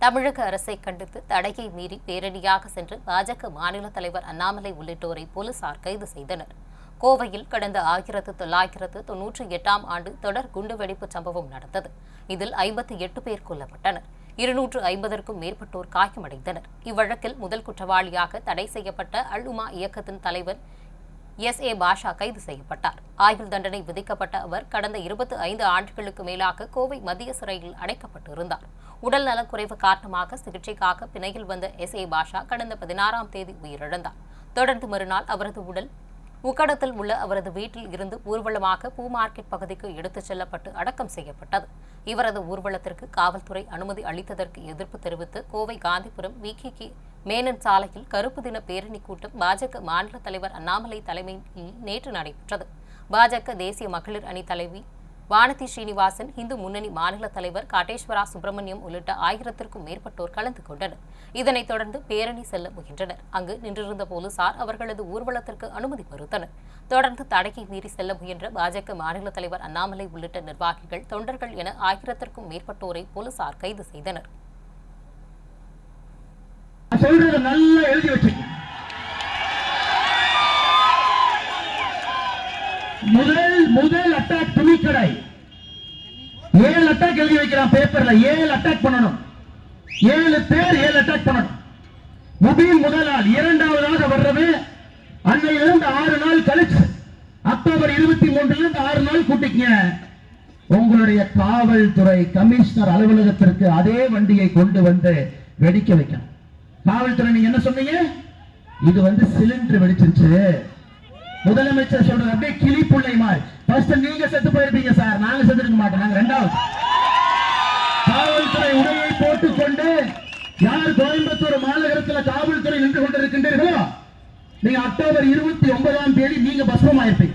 தமிழக அரசை கண்டித்து தடையை மீறி பேரணியாக சென்று பாஜக மாநில தலைவர் அண்ணாமலை உள்ளிட்டோரை போலீசார் கைது செய்தனர். கோவையில் கடந்த 1998ஆம் ஆண்டு தொடர் குண்டுவெடிப்பு சம்பவம் நடந்தது. இதில் 58 பேர் கொல்லப்பட்டனர். 250க்கும் மேற்பட்டோர் காயமடைந்தனர். இவ்வழக்கில் முதல் குற்றவாளியாக தடை செய்யப்பட்ட அல் உமா இயக்கத்தின் தலைவர் SA பாஷா கைது செய்யப்பட்டார். ஆயுள் தண்டனை விதிக்கப்பட்ட அவர் கடந்த 25 ஆண்டுகளுக்கு மேலாக கோவை மத்திய சிறையில் அடைக்கப்பட்டிருந்தார். உடல் நலக்குறைவு காரணமாக சிகிச்சைக்காக பிணையில் வந்த SA பாஷா கடந்த 16ஆம் தேதி உயிரிழந்தார். தொடர்ந்து மறுநாள் அவரது உடல் உக்கடத்தில் உள்ள அவரது வீட்டில் இருந்து ஊர்வலமாக பூ மார்க்கெட் பகுதிக்கு எடுத்துச் செல்லப்பட்டு அடக்கம் செய்யப்பட்டது. இவரது ஊர்வலத்திற்கு காவல்துறை அனுமதி அளித்ததற்கு எதிர்ப்பு தெரிவித்து கோவை காந்திபுரம் VKK மேனன் சாலையில் கருப்பு தின பேரணி கூட்டம் பாஜக மாநில தலைவர் அண்ணாமலை தலைமையில் நேற்று நடைபெற்றது. பாஜக தேசிய மகளிர் அணி தலைவி வானதி ஸ்ரீனிவாசன், இந்து முன்னணி மாநில தலைவர் காட்டேஸ்வரா சுப்பிரமணியம் உள்ளிட்ட 1000க்கும் மேற்பட்டோர் கலந்து கொண்டனர். இதனைத் தொடர்ந்து பேரணி செல்ல முயன்றனர். அங்கு நின்றிருந்த போலீசார் அவர்களது ஊர்வலத்திற்கு அனுமதி மறுத்தனர். தொடர்ந்து தடையை மீறி செல்ல முயன்ற பாஜக மாநில தலைவர் அண்ணாமலை உள்ளிட்ட நிர்வாகிகள், தொண்டர்கள் என 1000க்கும் மேற்பட்டோரை போலீசார் கைது செய்தனர். முதல் அட்டாக் துணிக்கடை 7 அட்டாக் எழுதி வைக்கிறான் பேப்பர்ல. 7 அட்டாக் பண்ணணும். 7 பேர் 7 அட்டாக் பண்ணணும். முபீன் முதலால். இரண்டாவதாக வர்றது அன்னையிலிருந்து 6 நாள் கழிச்சு அக்டோபர் 23 6 நாள் கூட்டிங்க. உங்களுடைய காவல்துறை கமிஷனர் அலுவலகத்திற்கு அதே வண்டியை கொண்டு வந்து வெடிக்க வைக்கணும். காவல்துறை நீங்க என்ன சொன்னீங்க? இது சிலிண்டர் வெடிச்சிருச்சு. முதலமைச்சர் சொல்றது அப்படியே கிளிப்புள்ளை மாதிரி. ஃபர்ஸ்ட் நீங்க செத்து போயிருப்பீங்க சார், நாங்க செத்துருக்க மாட்டோம். நாங்க ரெண்டாவது. காவல்துறை உடையை போட்டுக்கொண்டு யார் கோயம்புத்தூர் மாநகரத்தில் காவல்துறை நின்று கொண்டிருக்கின்றீர்களோ, நீங்க அக்டோபர் 29ஆம் தேதி நீங்க பஸ்வமாயிருப்பீங்க.